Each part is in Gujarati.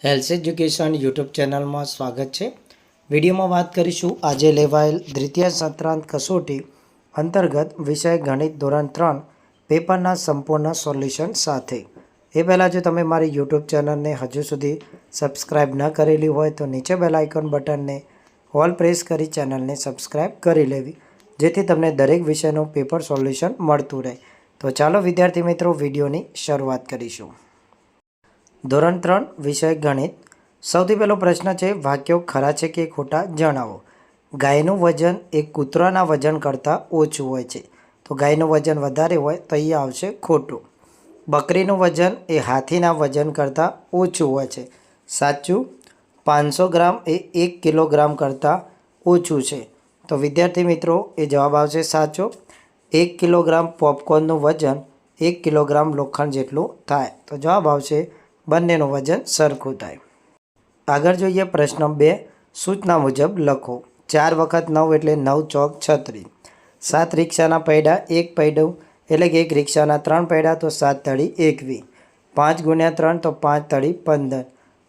હેલ્થ એજ્યુકેશન યુટ્યુબ ચેનલમાં સ્વાગત છે। વિડીયોમાં વાત કરીશું આજે લેવાયેલ દ્વિતીય સત્રાંત કસોટી અંતર્ગત વિષય ગણિત ધોરણ 3 પેપરના સંપૂર્ણ સોલ્યુશન સાથે। એ પહેલાં જો તમે મારી યુટ્યુબ ચેનલને હજુ સુધી સબસ્ક્રાઈબ ન કરેલી હોય તો નીચે બેલ આઇકોન બટનને ઓલ પ્રેસ કરી ચેનલને સબસ્ક્રાઈબ કરી લેવી, જેથી તમને દરેક વિષયનું પેપર સોલ્યુશન મળતું રહે। તો ચાલો વિદ્યાર્થી મિત્રો વિડીયોની શરૂઆત કરીશું। ધોરણ 3 વિષય ગણિત। સૌથી પહેલો પ્રશ્ન છે, વાક્યો ખરા છે કે ખોટા જણાવો। ગાયનું વજન એ કૂતરાના વજન કરતાં ઓછું હોય છે, તો ગાયનું વજન વધારે હોય તો અહીંયા આવશે ખોટું। બકરીનું વજન એ હાથીના વજન કરતાં ઓછું હોય છે, સાચું। 500 ગ્રામ એ 1 કિલોગ્રામ કરતાં ઓછું છે, તો વિદ્યાર્થી મિત્રો એ જવાબ આવશે સાચો। 1 કિલોગ્રામ પોપકોર્નનું વજન 1 કિલોગ્રામ લોખંડ જેટલું થાય, તો જવાબ આવશે બંનેનું વજન સરખું થાય। આગળ જોઈએ પ્રશ્ન 2, સૂચના મુજબ લખો। 4 વખત 9 એટલે 9 ચોક 36। 7 રિક્ષાના પૈડા, 1 પૈડું એટલે કે 1 રિક્ષાના 3 પૈડા, તો 7 તળી 21। 5 ગુણ્યા 3 તો 5 તળી 15।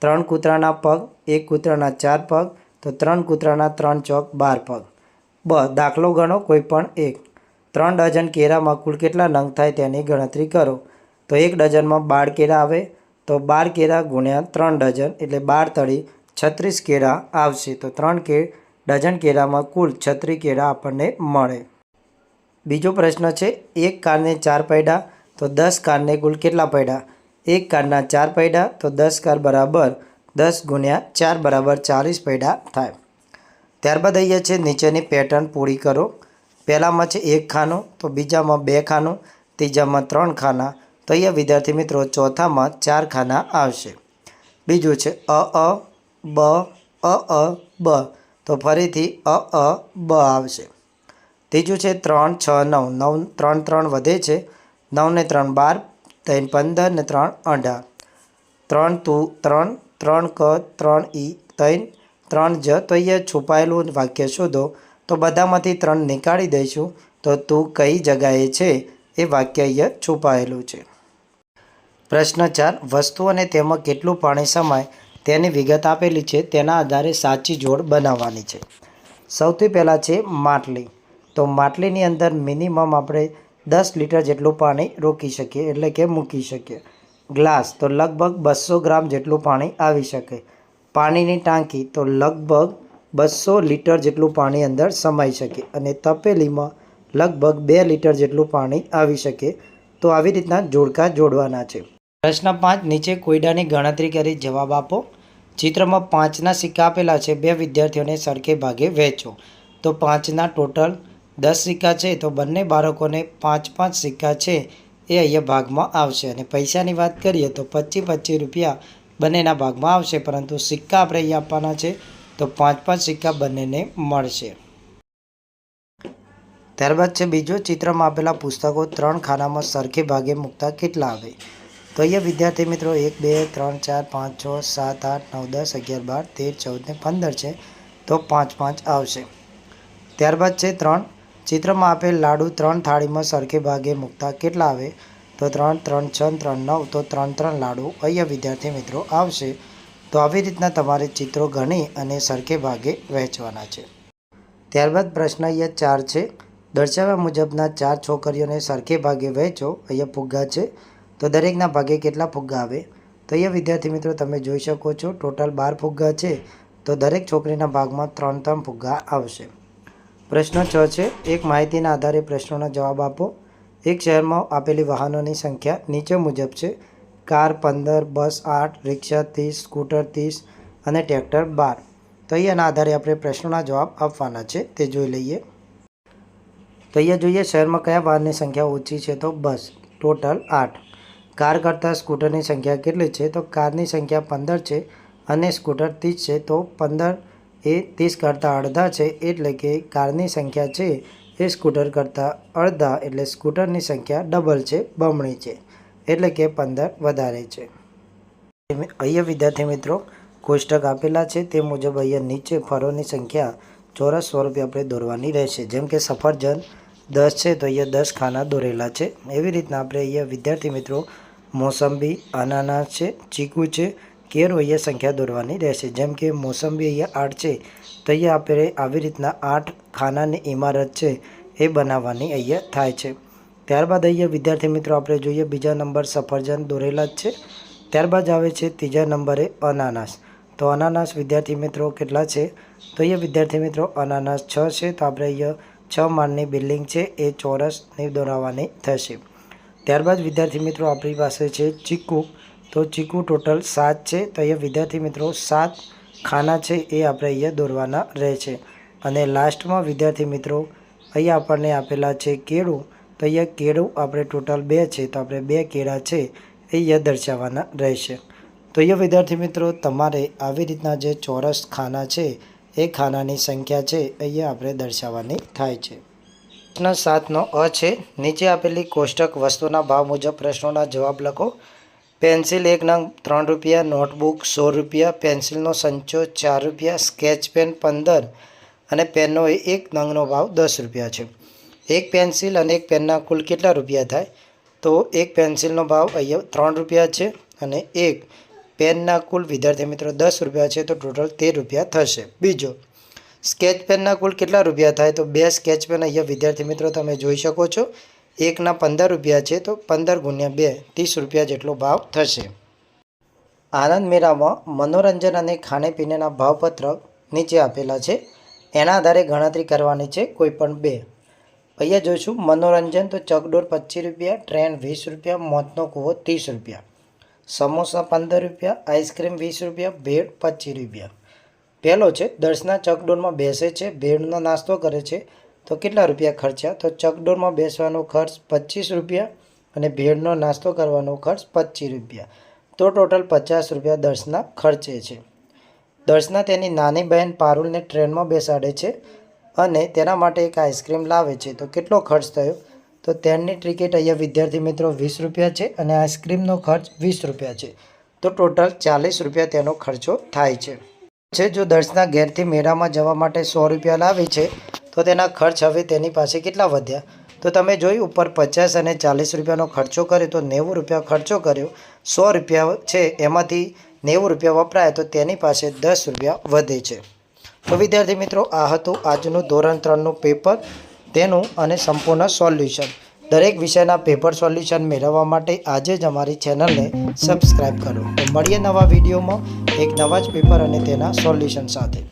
3 કૂતરાના પગ, 1 કૂતરાના 4 પગ, તો 3 કૂતરાના 3 ચોક 12 પગ। દાખલો ગણો કોઈ પણ એક। 3 ડઝન કેળામાં કુલ કેટલા નંગ થાય તેની ગણતરી કરો, તો 1 ડઝનમાં 12 કેળા આવે, તો 12 કેળા ગુણ્યા 3 ડઝન એટલે 12 તળી 36 કેળા આવશે, તો 3 ડઝન કેળામાં કુલ 36 કેળા આપણને મળે। બીજો પ્રશ્ન છે, 1 કારને 4 પૈડા, તો 10 કારને કુલ કેટલા પૈડા? 1 કારના 4 પૈડા, તો 10 કાર બરાબર 10 ગુણ્યા 4 બરાબર 40 પૈડા થાય। ત્યારબાદ અહીંયા છે નીચેની પેટર્ન પૂરી કરો। પહેલામાં છે 1 ખાનું, તો બીજામાં 2 ખાનું, ત્રીજામાં 3 ખાના, તો અહીંયા વિદ્યાર્થી મિત્રો ચોથામાં 4 ખાના આવશે। બીજું છે બ, બ, તો ફરીથી બ આવશે। ત્રીજું છે 3, 6, 9, 9 3 3 વધે છે, 9 ને 3 12, 3 15 ને 3 18, 3 તું 3, 3 ક, 3 ઈ 3, 3 જ, તો અહીંયા છુપાયેલું વાક્ય શોધો, તો બધામાંથી 3 નીકાળી દઈશું, તો તું કઈ જગાએ છે એ વાક્ય અહીંયા છુપાયેલું છે। પ્રશ્ન 4, વસ્તુ અને તેમાં કેટલું પાણી સમાય તેની વિગત આપેલી છે, તેના આધારે સાચી જોડ બનાવવાની છે। સૌથી પહેલાં છે માટલી, તો માટલીની અંદર મિનિમમ આપણે 10 લીટર જેટલું પાણી રોકી શકીએ એટલે કે મૂકી શકીએ। ગ્લાસ, તો લગભગ 200 ગ્રામ જેટલું પાણી આવી શકે। પાણીની ટાંકી, તો લગભગ 200 લીટર જેટલું પાણી અંદર સમાઈ શકે, અને તપેલીમાં લગભગ 2 લીટર જેટલું પાણી આવી શકે। તો આવી રીતના જોડકા જોડવાના છે। પ્રશ્ન 5, નીચે કોયડાની ગણતરી કરી જવાબ આપો। ચિત્રમાં 5ના સિક્કા આપેલા છે, 2 વિદ્યાર્થીઓને સરખે ભાગે વહેંચો, તો 5ના ટોટલ 10 સિક્કા છે, તો બંને બાળકોને 5 સિક્કા છે એ અહીંયા ભાગમાં આવશે। અને પૈસાની વાત કરીએ તો 25 રૂપિયા બંનેના ભાગમાં આવશે, પરંતુ સિક્કા આપણે અહીંયા આપવાના છે, તો 5 સિક્કા બંનેને મળશે। ત્યારબાદ છે બીજો, ચિત્રમાં આપેલા પુસ્તકો 3 ખાનામાં સરખે ભાગે મૂકતા કેટલા આવે? તો અહીંયા વિદ્યાર્થી મિત્રો 1 2 3 4 5 6 7 8 9 10 11 12 13 14 ને 15 છે, તો 5 આવશે। ત્યારબાદ છે 3, ચિત્રમાં આપેલ લાડુ 3 થાળીમાં સરખે ભાગે મૂકતા કેટલા આવે? તો 3 3 6 3 9, તો 3 લાડુ અહીંયા વિદ્યાર્થી મિત્રો આવશે। તો આવી રીતના તમારે ચિત્રો ગણી અને સરખે ભાગે વહેંચવાના છે। ત્યારબાદ પ્રશ્ન અહીંયા 4 છે, દર્શાવ્યા મુજબના 4 છોકરીઓને સરખે ભાગે વહેંચો। અહીંયા ફુગ્ગા છે, તો દરેકના ભાગે કેટલા ફુગ્ગા આવે? તો અહીંયા વિદ્યાર્થી મિત્રો તમે જોઈ શકો છો ટોટલ 12 ફુગ્ગા છે, તો દરેક છોકરીના ભાગમાં 3 ફુગ્ગા આવશે। પ્રશ્ન 6 છે, એક માહિતીના આધારે પ્રશ્નોના જવાબ આપો। એક શહેરમાં આપેલી વાહનોની સંખ્યા નીચે મુજબ છે, કાર 15, બસ 8, રિક્ષા 30, સ્કૂટર 30 અને ટ્રેક્ટર 12। તો અહીંયાના આધારે આપણે પ્રશ્નોના જવાબ આપવાના છે, તે જોઈ લઈએ। તો અહીંયા જોઈએ શહેરમાં કયા વાહનની સંખ્યા ઓછી છે, તો બસ ટોટલ 8। કાર કરતાં સ્કૂટરની સંખ્યા કેટલી છે? તો કારની સંખ્યા 15 છે અને સ્કૂટર 30 છે, તો 15 એ 30 કરતાં અડધા છે, એટલે કે કારની સંખ્યા છે એ સ્કૂટર કરતાં અડધા, એટલે સ્કૂટરની સંખ્યા ડબલ છે, બમણી છે, એટલે કે 15 વધારે છે। અહીંયા વિદ્યાર્થી મિત્રો કોષ્ટક આપેલા છે, તે મુજબ અહીંયા નીચે ફળોની સંખ્યા ચોરસ સ્વરૂપે આપણે દોરવાની રહેશે। જેમ કે સફરજન 10 છે, તો અહીંયા 10 ખાના દોરેલા છે। એવી રીતના આપણે અહીંયા વિદ્યાર્થી મિત્રો મોસંબી, અનાનસ છે, ચીકુ છે, કેળું અહીંયા સંખ્યા દોરવાની રહેશે. જેમ કે મોસંબી અહીંયા 8 છે તો અહીંયા આપણે આવી રીતના 8 ખાનાની ઇમારત છે એ બનાવવાની અહીંયા થાય છે. ત્યારબાદ અહીંયા વિદ્યાર્થી મિત્રો આપણે જોઈએ બીજા નંબર સફરજન દોરેલા જ છે. ત્યારબાદ આવે છે ત્રીજા નંબરે અનાનસ. તો અનાનસ વિદ્યાર્થી મિત્રો કેટલા છે? તો અહીંયા વિદ્યાર્થી મિત્રો અનાનસ 6 છે. તો આપણે અહીંયા 6 માળની બિલ્ડિંગ છે એ ચોરસની દોરાવવાની થશે. ત્યારબાદ વિદ્યાર્થી મિત્રો આપણી પાસે છે ચીકુ. તો ચીકુ ટોટલ 7 છે. તો અહીંયા વિદ્યાર્થી મિત્રો 7 ખાના છે એ આપણે અહીંયા દોરવાના રહે છે. અને લાસ્ટમાં વિદ્યાર્થી મિત્રો અહીંયા આપણને આપેલા છે કેળું. તો અહીંયા કેળું આપણે ટોટલ 2 છે. તો આપણે 2 કેળા છે એ અહીંયા દર્શાવવાના રહેશે. તો અહીંયા વિદ્યાર્થી મિત્રો તમારે આવી રીતના જે ચોરસ ખાના છે એ ખાનાની સંખ્યા છે અહીંયા આપણે દર્શાવવાની થાય છે. પ્રશ્ન 7નો અ છે. નીચે આપેલી કોષ્ટક વસ્તુના ભાવ મુજબ પ્રશ્નોના જવાબ લખો. પેન્સિલ 1 નંગ 3 રૂપિયા, નોટબુક 100 રૂપિયા, પેન્સિલનો સંચો 4 રૂપિયા, સ્કેચ પેન 15 અને પેનનો એક નંગનો ભાવ 10 રૂપિયા છે. એક પેન્સિલ અને એક પેનના કુલ કેટલા રૂપિયા થાય? તો એક પેન્સિલનો ભાવ અહીંયા 3 રૂપિયા છે અને એક પેનના કુલ વિદ્યાર્થી મિત્રો 10 રૂપિયા છે. તો ટોટલ 13 રૂપિયા થશે. બીજો, સ્કેચ પેનના કુલ કેટલા રૂપિયા થાય? તો 2 સ્કેચ પેન અહીંયા વિદ્યાર્થી મિત્રો તમે જોઈ શકો છો. એકના 15 રૂપિયા છે તો 15 ગુણ્યા 2 30 રૂપિયા જેટલો ભાવ થશે. આનંદ મેળામાં મનોરંજન અને ખાણીપીણીના ભાવપત્રક નીચે આપેલા છે. એના આધારે ગણતરી કરવાની છે કોઈ પણ 2. અહીંયા જોઈશું મનોરંજન તો ચકડોળ 25 રૂપિયા, ટ્રેન 20 રૂપિયા, મોતનો કૂવો 30 રૂપિયા, સમોસા 15 રૂપિયા, આઈસ્ક્રીમ 20 રૂપિયા, ભેળ 25 રૂપિયા. પહેલો છે દર્શના ચકડોળમાં બેસે છે, ભેળનો નાસ્તો કરે છે તો કેટલા રૂપિયા ખર્ચ્યા? તો ચકડોળમાં બેસવાનો ખર્ચ 25 રૂપિયા અને ભેળનો નાસ્તો કરવાનો ખર્ચ 25 રૂપિયા. તો ટોટલ 50 રૂપિયા દર્શના ખર્ચે છે. દર્શના તેની નાની બહેન પારુલને ટ્રેનમાં બેસાડે છે અને તેના માટે એક આઈસ્ક્રીમ લાવે છે તો કેટલો ખર્ચ થયો? તો ટ્રેનની ટિકિટ અહીંયા વિદ્યાર્થી મિત્રો 20 રૂપિયા છે અને આઈસ્ક્રીમનો ખર્ચ 20 રૂપિયા છે. તો ટોટલ 40 રૂપિયા તેનો ખર્ચો થાય છે. જો દર્શના ઘેરથી મેળામાં જવા માટે 100 રૂપિયા લાવી છે તો તેના ખર્ચ હવે તેની પાસે કેટલા વધ્યા? તો તમે જોઈ ઉપર 50 અને 40 રૂપિયાનો ખર્ચો કર્યો તો 90 રૂપિયા ખર્ચો કર્યો. 100 રૂપિયા છે એમાંથી 90 રૂપિયા વપરાય તો તેની પાસે 10 રૂપિયા વધે છે. તો વિદ્યાર્થી મિત્રો આ હતું આજનું ધોરણ 3નું પેપર, તેનું અને સંપૂર્ણ સોલ્યુશન. દરેક વિષયના પેપર સોલ્યુશન મેળવવા માટે આજે જ અમારી ચેનલને સબસ્ક્રાઈબ કરો. તો મળીએ નવા વિડીયોમાં એક નવા જ પેપર અને તેના સોલ્યુશન સાથે.